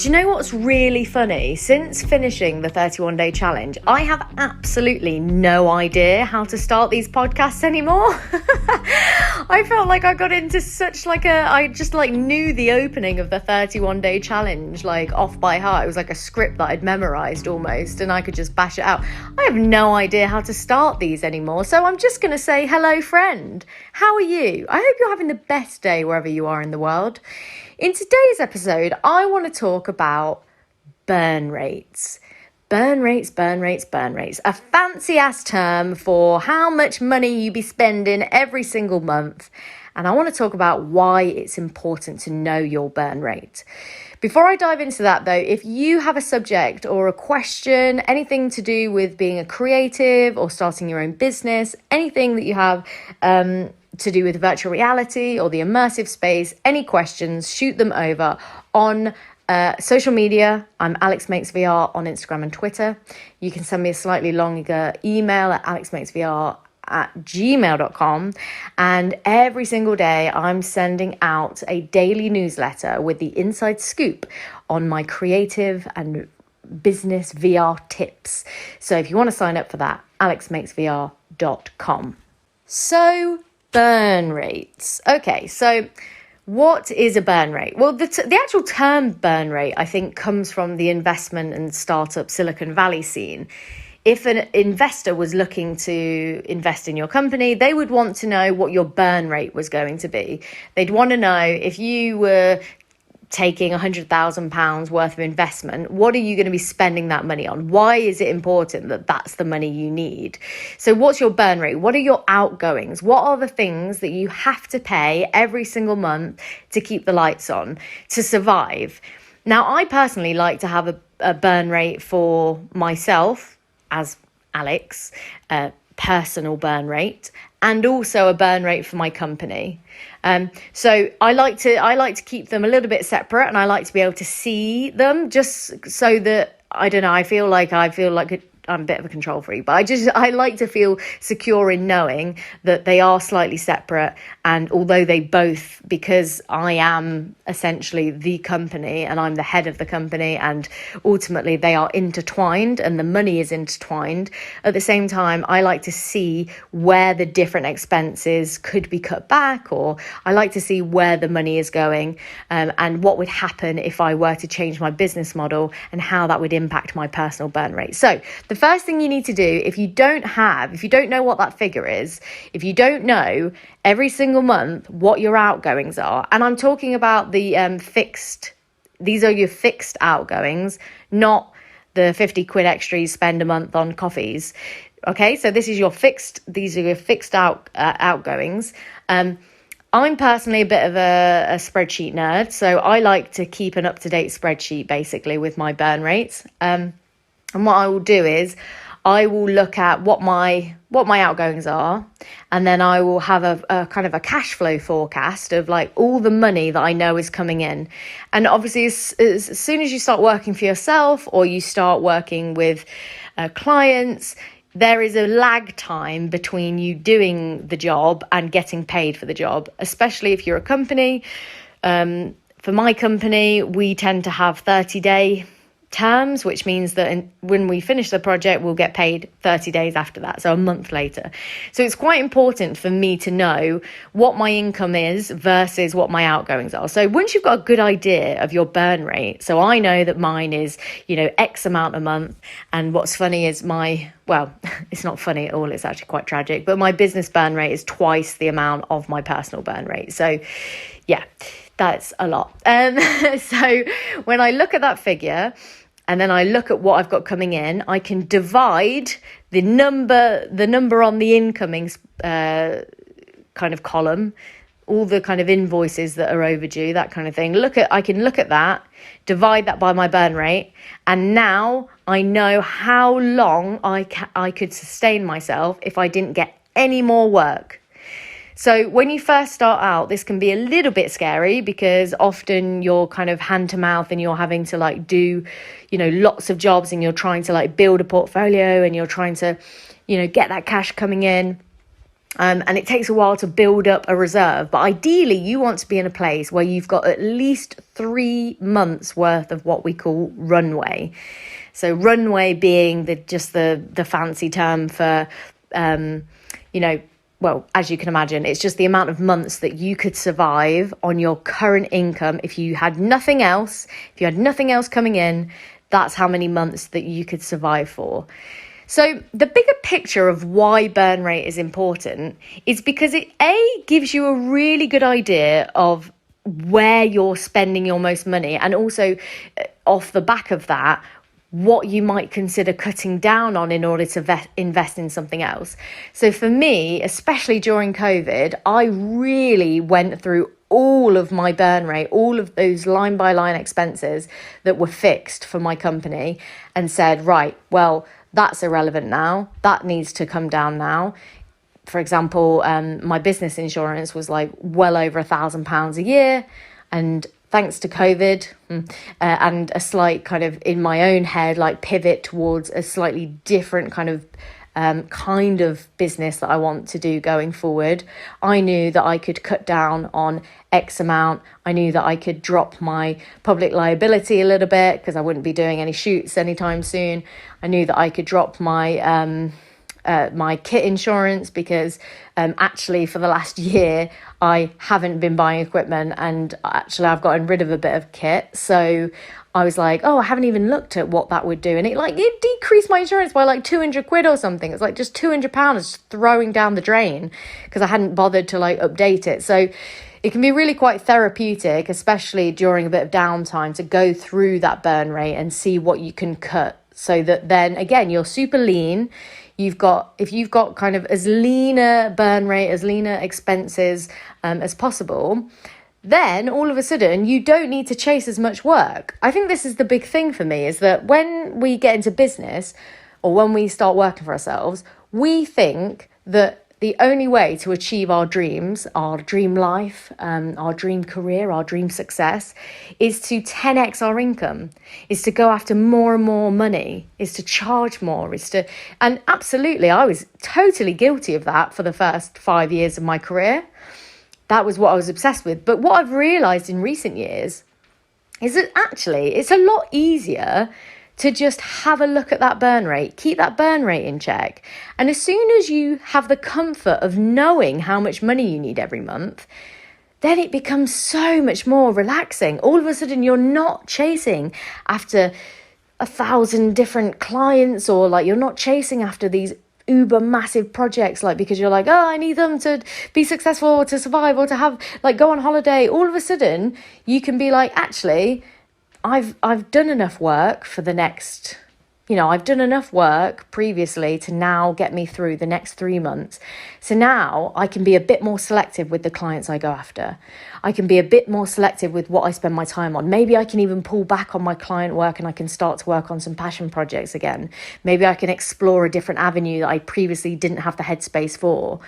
Do you know what's really funny? Since finishing the 31-day challenge, I have absolutely no idea how to start these podcasts anymore. I felt like I got into such I just knew the opening of the 31-day challenge off by heart. It was like a script that I'd memorized almost, and I could just bash it out. I have no idea how to start these anymore, so I'm just going to say, hello friend, how are you? I hope you're having the best day wherever you are in the world. In today's episode, I want to talk about burn rates. Burn rates. A fancy ass term for how much money you be spending every single month. And I want to talk about why it's important to know your burn rate. Before I dive into that though, if you have a subject or a question, anything to do with being a creative or starting your own business, anything that you have to do with virtual reality or the immersive space, any questions, shoot them over on social media. I'm Alex Makes VR on Instagram and Twitter. You can send me a slightly longer email at alexmakesvr@gmail.com. And every single day I'm sending out a daily newsletter with the inside scoop on my creative and business VR tips. So if you want to sign up for that, alexmakesvr.com. So burn rates. Okay, so what is a burn rate? Well, the actual term burn rate, I think, comes from the investment and startup Silicon Valley scene. If an investor was looking to invest in your company, they would want to know what your burn rate was going to be. They'd want to know if you were taking £100,000 worth of investment, what are you going to be spending that money on? Why is it important that that's the money you need? So what's your burn rate? What are your outgoings? What are the things that you have to pay every single month to keep the lights on, to survive? Now, I personally like to have a burn rate for myself as Alex, personal burn rate, and also a burn rate for my company. So I like to keep them a little bit separate, and I like to be able to see them just so that, I don't know, I feel like I'm a bit of a control freak, but I like to feel secure in knowing that they are slightly separate. And although they both, because I am essentially the company and I'm the head of the company, and ultimately they are intertwined and the money is intertwined, at the same time, I like to see where the different expenses could be cut back, or I like to see where the money is going, and what would happen if I were to change my business model and how that would impact my personal burn rate. So the first thing you need to do, if you don't know what that figure is, if you don't know every single month what your outgoings are, and I'm talking about the these are your fixed outgoings, not the 50 quid extra you spend a month on coffees. Okay, so these are your fixed outgoings. I'm personally a bit of a spreadsheet nerd, so I like to keep an up-to-date spreadsheet basically with my burn rates. And what I will do is I will look at what my outgoings are, and then I will have a kind of a cash flow forecast of all the money that I know is coming in. And obviously as soon as you start working for yourself or you start working with clients, there is a lag time between you doing the job and getting paid for the job, especially if you're a company. For my company, we tend to have 30-day terms, which means that when we finish the project, we'll get paid 30 days after that, so a month later. So it's quite important for me to know what my income is versus what my outgoings are. So once you've got a good idea of your burn rate, so I know that mine is, X amount a month, and what's funny is it's not funny at all, it's actually quite tragic, but my business burn rate is twice the amount of my personal burn rate. So yeah, that's a lot. So when I look at that figure, and then I look at what I've got coming in, I can divide the number on the incoming kind of column, all the kind of invoices that are overdue, that kind of thing. I can look at that, divide that by my burn rate, and now I know how long I could sustain myself if I didn't get any more work. So when you first start out, this can be a little bit scary because often you're kind of hand to mouth and you're having to do, lots of jobs, and you're trying to build a portfolio, and you're trying to, get that cash coming in. And it takes a while to build up a reserve. But ideally, you want to be in a place where you've got at least 3 months worth of what we call runway. So runway being the fancy term for, well, as you can imagine, it's just the amount of months that you could survive on your current income. If you had nothing else, coming in, that's how many months that you could survive for. So the bigger picture of why burn rate is important is because it gives you a really good idea of where you're spending your most money, and also off the back of that, what you might consider cutting down on in order to invest in something else. So for me, especially during COVID, I really went through all of my burn rate, all of those line by line expenses that were fixed for my company, and said, right, well, that's irrelevant now. That needs to come down now. For example, my business insurance was like well over £1,000 a year. And thanks to COVID and a slight kind of, in my own head, like pivot towards a slightly different kind of business that I want to do going forward, I knew that I could cut down on X amount. I knew that I could drop my public liability a little bit because I wouldn't be doing any shoots anytime soon. I knew that I could drop my my kit insurance because actually for the last year I haven't been buying equipment, and actually I've gotten rid of a bit of kit. So I was like, oh, I haven't even looked at what that would do. And it decreased my insurance by like 200 quid or something. It's like just £200 throwing down the drain because I hadn't bothered to like update it. So it can be really quite therapeutic, especially during a bit of downtime, to go through that burn rate and see what you can cut, so that then again, you're super lean. If you've got kind of as leaner burn rate, as leaner expenses as possible, then all of a sudden you don't need to chase as much work. I think this is the big thing for me, is that when we get into business or when we start working for ourselves, we think that the only way to achieve our dreams, our dream life, our dream career, our dream success, is to 10x our income, is to go after more and more money, is to charge more, and absolutely, I was totally guilty of that for the first 5 years of my career. That was what I was obsessed with. But what I've realised in recent years is that actually it's a lot easier to just have a look at that burn rate, keep that burn rate in check. And as soon as you have the comfort of knowing how much money you need every month, then it becomes so much more relaxing. All of a sudden, you're not chasing after 1,000 different clients, or like you're not chasing after these uber massive projects, like because you're like, oh, I need them to be successful or to survive or to have like go on holiday. All of a sudden, you can be like, actually, I've done enough work for the next, I've done enough work previously to now get me through the next 3 months. So now I can be a bit more selective with the clients I go after. I can be a bit more selective with what I spend my time on. Maybe I can even pull back on my client work and I can start to work on some passion projects again. Maybe I can explore a different avenue that I previously didn't have the headspace for.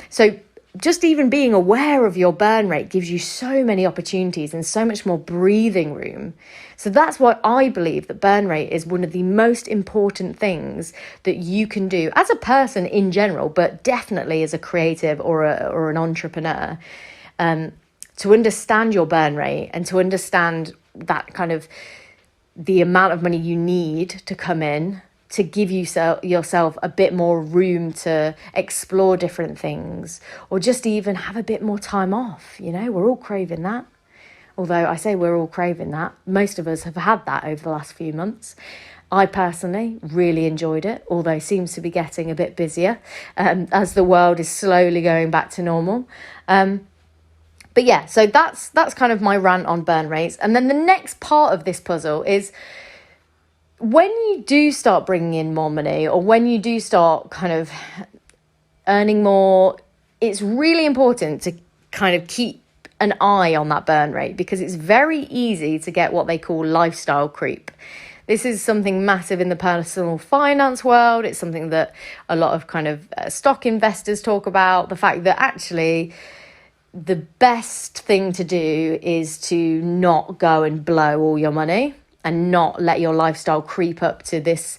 So just even being aware of your burn rate gives you so many opportunities and so much more breathing room. So that's why I believe that burn rate is one of the most important things that you can do as a person in general, but definitely as a creative or an entrepreneur, to understand your burn rate and to understand that kind of the amount of money you need to come in to give yourself a bit more room to explore different things, or just even have a bit more time off. We're all craving that. Although I say we're all craving that, most of us have had that over the last few months. I personally really enjoyed it, although it seems to be getting a bit busier as the world is slowly going back to normal. But yeah, so that's kind of my rant on burn rates. And then the next part of this puzzle is, when you do start bringing in more money, or when you do start kind of earning more, it's really important to kind of keep an eye on that burn rate, because it's very easy to get what they call lifestyle creep. This is something massive in the personal finance world. It's something that a lot of kind of stock investors talk about, the fact that actually the best thing to do is to not go and blow all your money, and not let your lifestyle creep up to this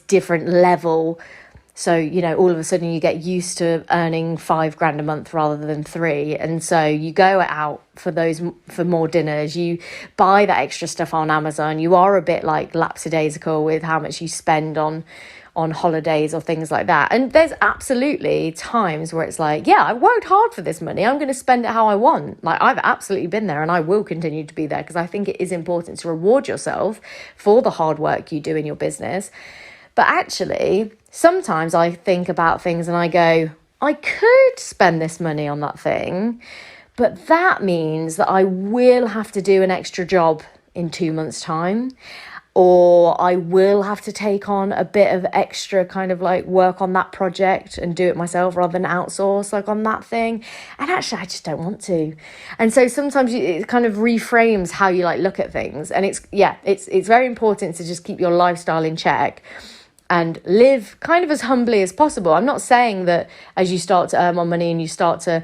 different level, So, all of a sudden you get used to earning £5,000 a month rather than 3. And so you go out for more dinners, you buy that extra stuff on Amazon. You are a bit like lapsadaisical with how much you spend on holidays or things like that. And there's absolutely times where it's like, yeah, I worked hard for this money, I'm going to spend it how I want. Like, I've absolutely been there, and I will continue to be there, because I think it is important to reward yourself for the hard work you do in your business. But actually, sometimes I think about things and I go, I could spend this money on that thing, but that means that I will have to do an extra job in 2 months' time, or I will have to take on a bit of extra kind of like work on that project and do it myself rather than outsource like on that thing. And actually, I just don't want to. And so sometimes it kind of reframes how you like look at things. And it's very important to just keep your lifestyle in check and live kind of as humbly as possible. I'm not saying that as you start to earn more money and you start to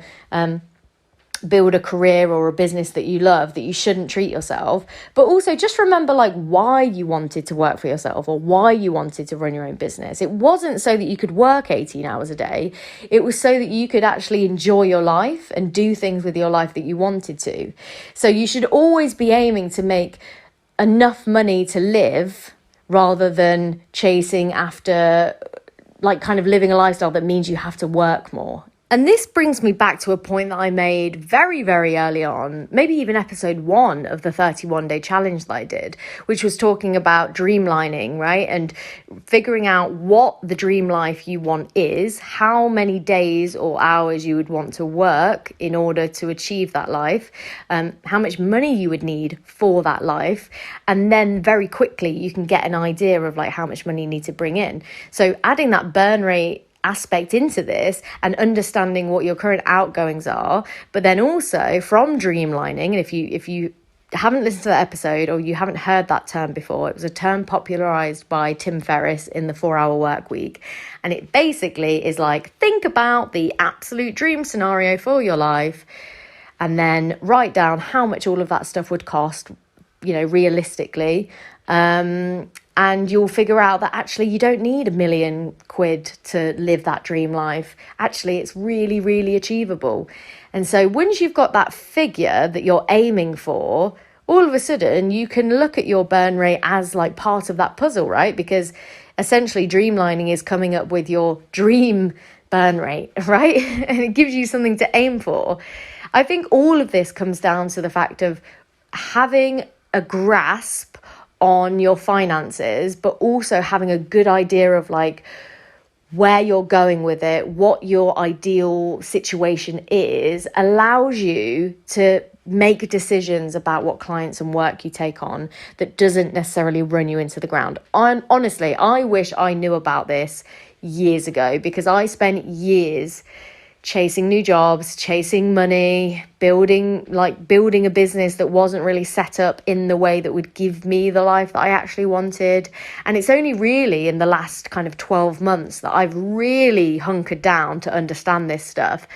build a career or a business that you love, that you shouldn't treat yourself. But also just remember like why you wanted to work for yourself or why you wanted to run your own business. It wasn't so that you could work 18 hours a day. It was so that you could actually enjoy your life and do things with your life that you wanted to. So you should always be aiming to make enough money to live rather than chasing after like kind of living a lifestyle that means you have to work more. And this brings me back to a point that I made very, very early on, maybe even episode 1 of the 31-day challenge that I did, which was talking about dreamlining, right? And figuring out what the dream life you want is, how many days or hours you would want to work in order to achieve that life, how much money you would need for that life. And then very quickly you can get an idea of like how much money you need to bring in. So adding that burn rate aspect into this and understanding what your current outgoings are, but then also from dreamlining. And if you haven't listened to that episode or you haven't heard that term before, it was a term popularized by Tim Ferriss in the 4-Hour Work Week, and it basically is like, think about the absolute dream scenario for your life and then write down how much all of that stuff would cost, realistically, and you'll figure out that actually you don't need £1 million to live that dream life. Actually, it's really, really achievable. And so once you've got that figure that you're aiming for, all of a sudden you can look at your burn rate as like part of that puzzle, right? Because essentially dreamlining is coming up with your dream burn rate, right? And it gives you something to aim for. I think all of this comes down to the fact of having a grasp on your finances, but also having a good idea of like where you're going with it, what your ideal situation is, allows you to make decisions about what clients and work you take on that doesn't necessarily run you into the ground. Honestly, I wish I knew about this years ago, because I spent years chasing new jobs, chasing money, building a business that wasn't really set up in the way that would give me the life that I actually wanted. And it's only really in the last kind of 12 months that I've really hunkered down to understand this stuff.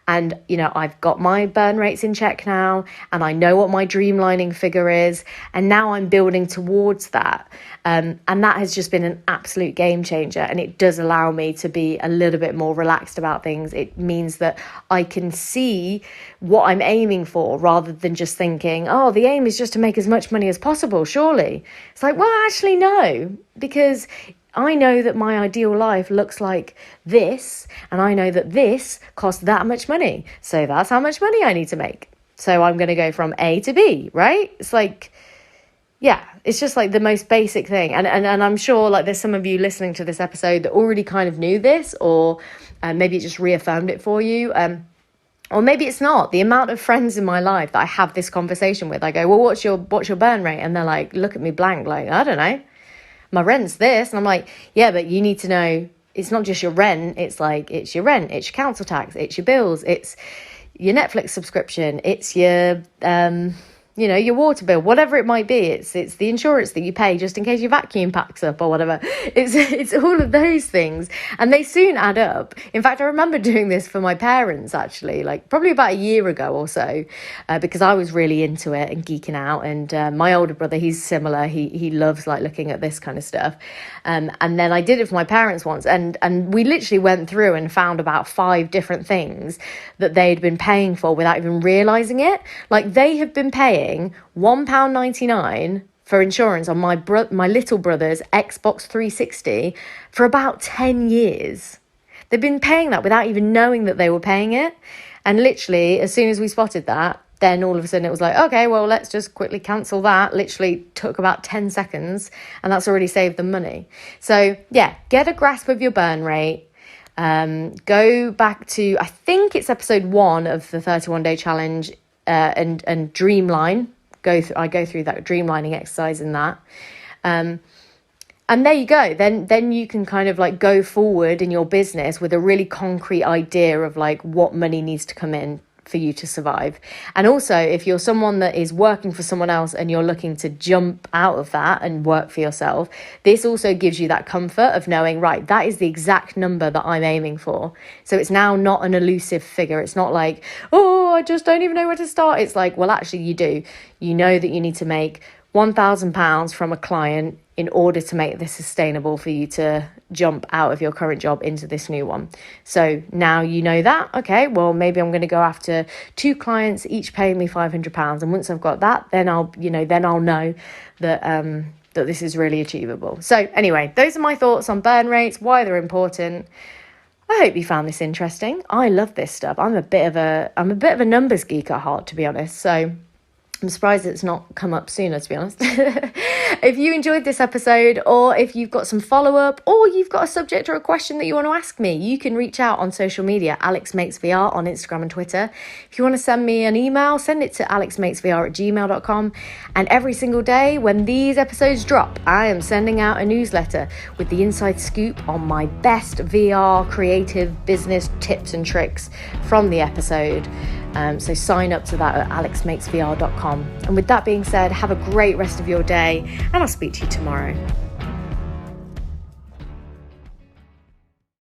And, I've got my burn rates in check now, and I know what my dreamlining figure is. And now I'm building towards that. And that has just been an absolute game changer. And it does allow me to be a little bit more relaxed about things. It means that I can see what I'm aiming for rather than just thinking, oh, the aim is just to make as much money as possible, surely. It's like, well, actually, no, because I know that my ideal life looks like this, and I know that this costs that much money. So that's how much money I need to make. So I'm going to go from A to B, right? It's like, yeah, it's just like the most basic thing. And I'm sure like there's some of you listening to this episode that already kind of knew this, or maybe it just reaffirmed it for you. Or maybe it's not. The amount of friends in my life that I have this conversation with, I go, well, what's your burn rate? And they're like, look at me blank, like, I don't know. My rent's this. And I'm like, yeah, but you need to know it's not just your rent. It's like, it's your rent, it's your council tax, it's your bills, it's your Netflix subscription, it's your, your water bill, whatever it might be. It's the insurance that you pay just in case your vacuum packs up or whatever. It's all of those things, and they soon add up. In fact, I remember doing this for my parents, actually, like probably about a year ago or so, because I was really into it and geeking out. And my older brother, he's similar. He loves like looking at this kind of stuff. And then I did it for my parents once, and we literally went through and found about 5 different things that they'd been paying for without even realizing it. Like, they have been paying £1.99 for insurance on my little brother's Xbox 360 for about 10 years. They've been paying that without even knowing that they were paying it. And literally, as soon as we spotted that, then all of a sudden it was like, okay, well, let's just quickly cancel that. Literally took about 10 seconds, and that's already saved them money. So yeah, get a grasp of your burn rate. Go back to, I think it's episode 1 of the 31-day challenge, and Dreamline. I go through that dreamlining exercise in that. And there you go. Then you can kind of like go forward in your business with a really concrete idea of like what money needs to come in for you to survive. And also, if you're someone that is working for someone else and you're looking to jump out of that and work for yourself, this also gives you that comfort of knowing, right, that is the exact number that I'm aiming for. So it's now not an elusive figure. It's not like, oh, I just don't even know where to start. It's like, well, actually you do. You know that you need to make £1,000 from a client in order to make this sustainable for you to jump out of your current job into this new one. So now you know that, okay, well, maybe I'm going to go after 2 clients, each paying me £500. And once I've got that, then I'll know that, that this is really achievable. So anyway, those are my thoughts on burn rates, why they're important. I hope you found this interesting. I love this stuff. I'm a bit of a numbers geek at heart, to be honest. So I'm surprised it's not come up sooner, to be honest. If you enjoyed this episode, or if you've got some follow-up, or you've got a subject or a question that you want to ask me, you can reach out on social media, AlexMakesVR on Instagram and Twitter. If you want to send me an email, send it to alexmakesvr@gmail.com. And every single day when these episodes drop, I am sending out a newsletter with the inside scoop on my best VR creative business tips and tricks from the episode. So sign up to that at alexmakesvr.com. And with that being said, have a great rest of your day, and I'll speak to you tomorrow.